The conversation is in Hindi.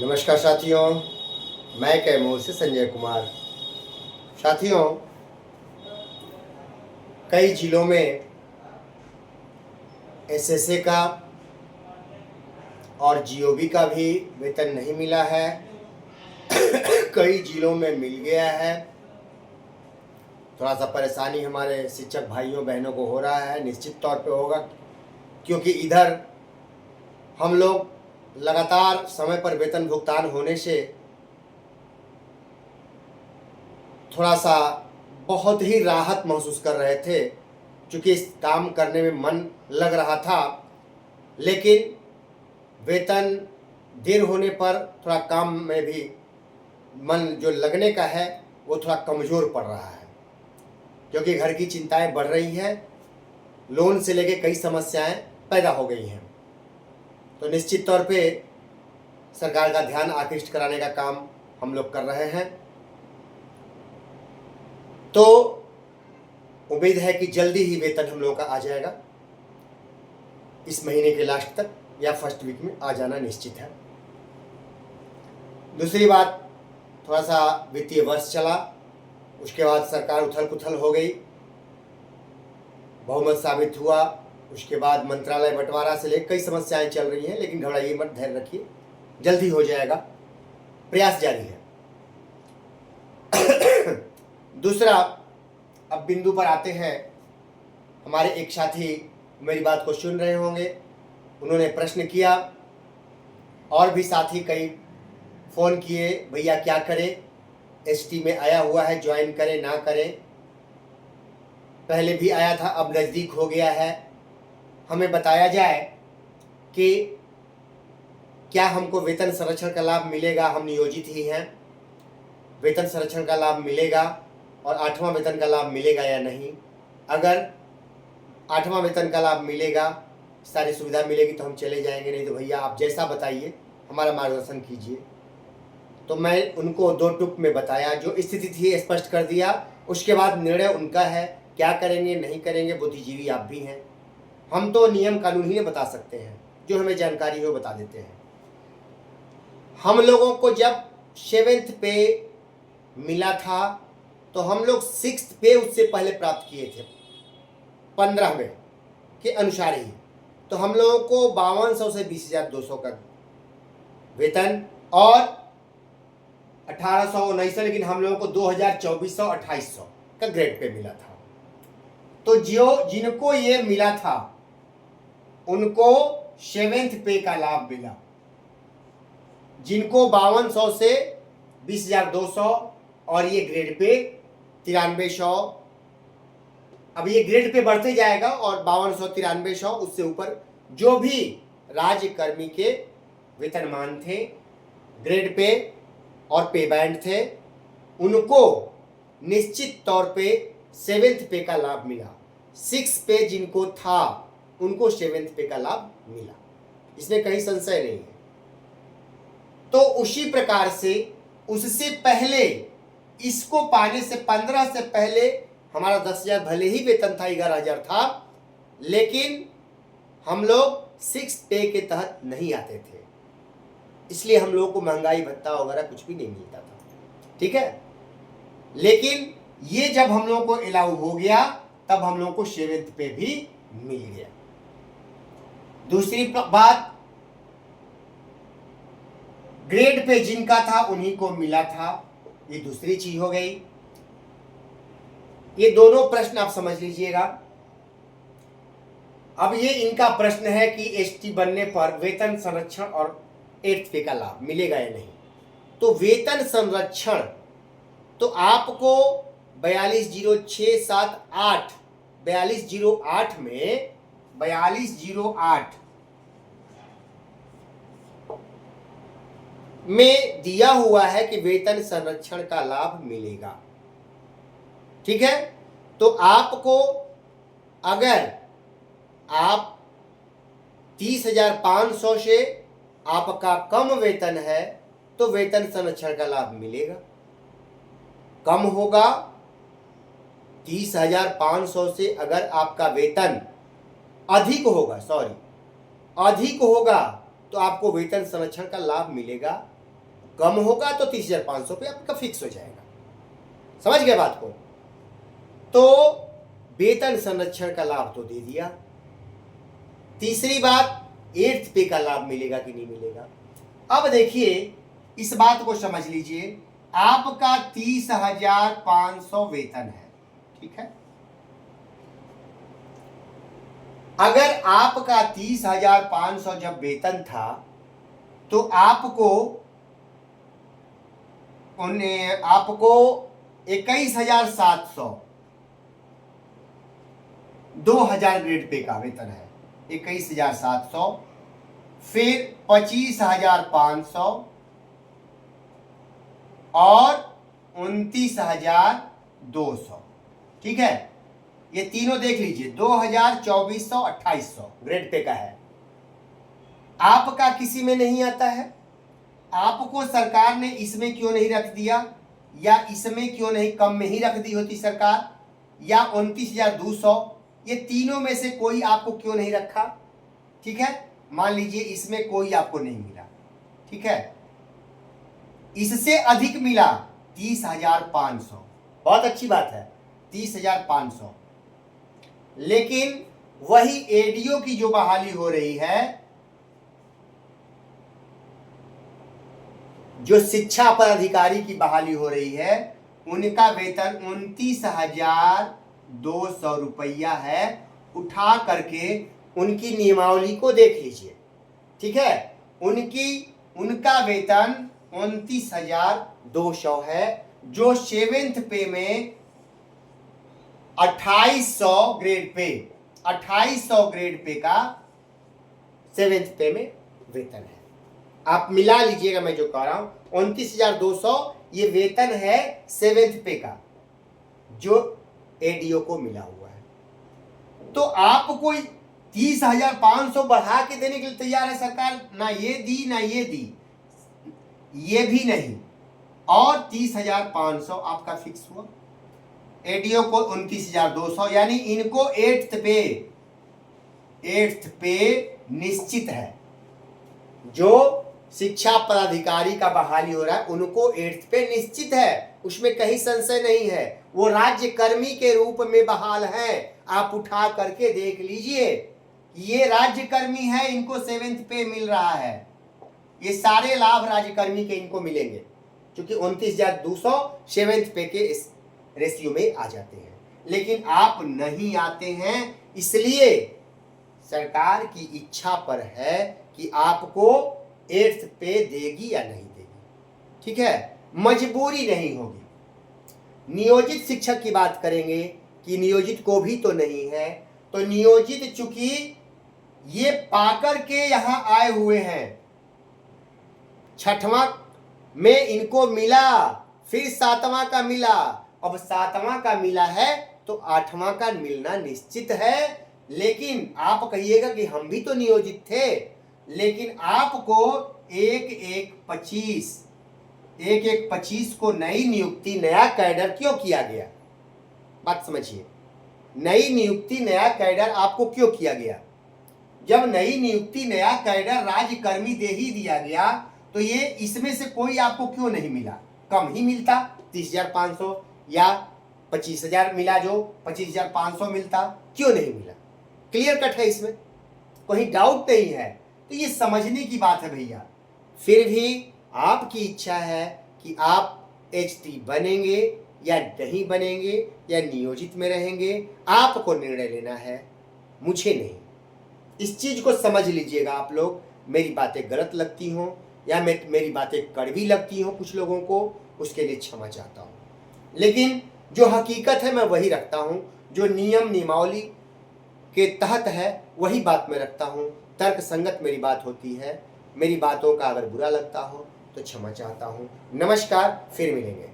नमस्कार साथियों, मैं कैमूर से संजय कुमार। साथियों, कई जिलों में एसएसए का और जीओबी का भी वेतन नहीं मिला है। कई जिलों में मिल गया है। थोड़ा सा परेशानी हमारे शिक्षक भाइयों बहनों को हो रहा है, निश्चित तौर पे होगा, क्योंकि इधर हम लोग लगातार समय पर वेतन भुगतान होने से थोड़ा सा बहुत ही राहत महसूस कर रहे थे, क्योंकि इस काम करने में मन लग रहा था। लेकिन वेतन देर होने पर थोड़ा काम में भी मन जो लगने का है वो थोड़ा कमज़ोर पड़ रहा है, क्योंकि घर की चिंताएं बढ़ रही हैं, लोन से लेके कई समस्याएं पैदा हो गई हैं। तो निश्चित तौर पे सरकार का ध्यान आकृष्ट कराने का काम हम लोग कर रहे हैं। तो उम्मीद है कि जल्दी ही वेतन हम लोगों का आ जाएगा। इस महीने के लास्ट तक या फर्स्ट वीक में आ जाना निश्चित है। दूसरी बात, थोड़ा सा वित्तीय वर्ष चला, उसके बाद सरकार उथल पुथल हो गई, बहुमत साबित हुआ, उसके बाद मंत्रालय बंटवारा से लेकर कई समस्याएं चल रही हैं। लेकिन घबराइए मत, धैर्य रखिए, जल्दी हो जाएगा, प्रयास जारी है। दूसरा, अब बिंदु पर आते हैं। हमारे एक साथी मेरी बात को सुन रहे होंगे, उन्होंने प्रश्न किया, और भी साथी कई फ़ोन किए, भैया क्या करें, एसटी में आया हुआ है, ज्वाइन करें ना करें। पहले भी आया था, अब नज़दीक हो गया है, हमें बताया जाए कि क्या हमको वेतन संरक्षण का लाभ मिलेगा। हम नियोजित ही हैं, वेतन संरक्षण का लाभ मिलेगा और 8वां वेतन का लाभ मिलेगा या नहीं। अगर 8वां वेतन का लाभ मिलेगा, सारी सुविधा मिलेगी तो हम चले जाएंगे, नहीं तो भैया आप जैसा बताइए, हमारा मार्गदर्शन कीजिए। तो मैं उनको 2 टुक में बताया, जो स्थिति थी स्पष्ट कर दिया। उसके बाद निर्णय उनका है, क्या करेंगे नहीं करेंगे, बुद्धिजीवी आप भी हैं। हम तो नियम कानून ही बता सकते हैं, जो हमें जानकारी हो बता देते हैं। हम लोगों को जब 7th पे मिला था तो हम लोग 6th पे उससे पहले प्राप्त किए थे, 15वें के अनुसार ही। तो हम लोगों को 5200 से 20,200 का वेतन और 1800-1900, लेकिन हम लोगों को 2024-2800 का ग्रेड पे मिला था। तो जिनको ये मिला था उनको 7th पे का लाभ मिला। जिनको 5200 से 20,200 और ये ग्रेड पे 9300, अब ये ग्रेड पे बढ़ते जाएगा, और 5200 9300 उससे ऊपर जो भी राज्य कर्मी के वेतनमान थे, ग्रेड पे और पे बैंड थे, उनको निश्चित तौर पे 7th पे का लाभ मिला। 6 पे जिनको था उनको 7th पे का लाभ मिला, इसमें कहीं संशय नहीं है। तो उसी प्रकार से उससे पहले, इसको पाने से 15 से पहले हमारा 10,000 भले ही वेतन था, 11,000 था, लेकिन हम लोग 6 पे के तहत नहीं आते थे, इसलिए हम लोगों को महंगाई भत्ता वगैरह कुछ भी नहीं मिलता था। ठीक है, लेकिन ये जब हम लोगों को अलाउ हो गया तब हम लोगों को 7th पे भी मिल गया। दूसरी बात, ग्रेड पे जिनका था उन्हीं को मिला था, ये दूसरी चीज हो गई। ये दोनों प्रश्न आप समझ लीजिएगा। अब ये इनका प्रश्न है कि एसटी बनने पर वेतन संरक्षण और 8th पे का लाभ मिलेगा या नहीं। तो वेतन संरक्षण तो आपको 420678 4208 में 4208 में दिया हुआ है कि वेतन संरक्षण का लाभ मिलेगा। ठीक है, तो आपको अगर आप 30,500 से आपका कम वेतन है तो वेतन संरक्षण का लाभ मिलेगा। कम होगा 30,500 से, अगर आपका वेतन अधिक होगा तो आपको वेतन संरक्षण का लाभ मिलेगा कम होगा तो 30,500 पे आपका फिक्स हो जाएगा। समझ गए बात को? तो वेतन संरक्षण का लाभ तो दे दिया। तीसरी बात, 8th पे का लाभ मिलेगा कि नहीं मिलेगा। अब देखिए, इस बात को समझ लीजिए, आपका 30,500 वेतन है, ठीक है। अगर आपका 30,500 जब वेतन था तो आपको 21,700 2,000 ग्रेड पे का वेतन है, 21,700, फिर 25,500 और 29,200, ठीक है। ये तीनों देख लीजिए, 2,000, 2,400, 2,800 ग्रेड पे का है। आपका किसी में नहीं आता है, आपको सरकार ने इसमें क्यों नहीं रख दिया, या इसमें क्यों नहीं कम में ही रख दी होती सरकार, या 29,200, ये तीनों में से कोई आपको क्यों नहीं रखा, ठीक है। मान लीजिए इसमें कोई आपको नहीं मिला, ठीक है। इससे अधिक मिला 30,500, बहुत अच्छी बात है, 30,500। लेकिन वही एडीओ की जो बहाली हो रही है, जो शिक्षा पदाधिकारी की बहाली हो रही है, उनका वेतन 29,200 रुपया है। उठा करके उनकी नियमावली को देख लीजिए, ठीक है। उनका वेतन 29,200 है, जो 7th पे में 2,800 ग्रेड पे, 2,800 ग्रेड पे का 7th पे में वेतन है। आप मिला लीजिएगा, मैं जो कह रहा हूं 29,200 ये वेतन है 7th पे का, जो एडीओ को मिला हुआ है। तो आपको 30,500 बढ़ा के देने के लिए तैयार है सरकार, ना ये दी ना ये दी, ये भी नहीं, और 30,500 आपका फिक्स हुआ। एडीओ को 29,200, यानी इनको 8th पे निश्चित है। जो शिक्षा पदाधिकारी का बहाली हो रहा है उनको 8th पे निश्चित है, उसमें कहीं संशय नहीं है। वो राज्य कर्मी के रूप में बहाल हैं। आप उठा करके देख लीजिए, ये राज्य कर्मी है, इनको 7th पे मिल रहा है। ये सारे लाभ राज्य कर्मी के इनको मिलेंगे, क्योंकि 29,200 7th पे के इस रेशियो में आ जाते हैं। लेकिन आप नहीं आते हैं, इसलिए सरकार की इच्छा पर है कि आपको 8th पे देगी या नहीं देगी, ठीक है। मजबूरी नहीं होगी। नियोजित शिक्षक की बात करेंगे कि नियोजित को भी तो नहीं है, तो नियोजित चूंकि ये पाकर के यहां आए हुए हैं, 6वां में इनको मिला, फिर 7वां का मिला, अब 7वां का मिला है तो 8वां का मिलना निश्चित है। लेकिन आप कहिएगा कि हम भी तो नियोजित थे, लेकिन आपको 1-1-25 को नई नियुक्ति, नया कैडर क्यों किया गया, बात समझिए। नई नियुक्ति, नया कैडर आपको क्यों किया गया? जब नई नियुक्ति, नया कैडर राज्यकर्मी दे ही दिया गया, तो ये इसमें से कोई आपको क्यों नहीं मिला? कम ही मिलता, 30,500 या 25,000 मिला, जो 25,500 मिलता, क्यों नहीं मिला? क्लियर कट है, इसमें कोई डाउट नहीं है। तो ये समझने की बात है भैया। फिर भी आपकी इच्छा है कि आप HT बनेंगे या नहीं बनेंगे, या नियोजित में रहेंगे, आपको निर्णय लेना है, मुझे नहीं। इस चीज को समझ लीजिएगा आप लोग। मेरी बातें गलत लगती हों या मेरी बातें कड़वी लगती हों कुछ लोगों को, उसके लिए क्षमा चाहता हूँ। लेकिन जो हकीकत है मैं वही रखता हूँ, जो नियम नियमावली के तहत है वही बात मैं रखता हूँ। तर्क संगत मेरी बात होती है। मेरी बातों का अगर बुरा लगता हो तो क्षमा चाहता हूँ। नमस्कार, फिर मिलेंगे।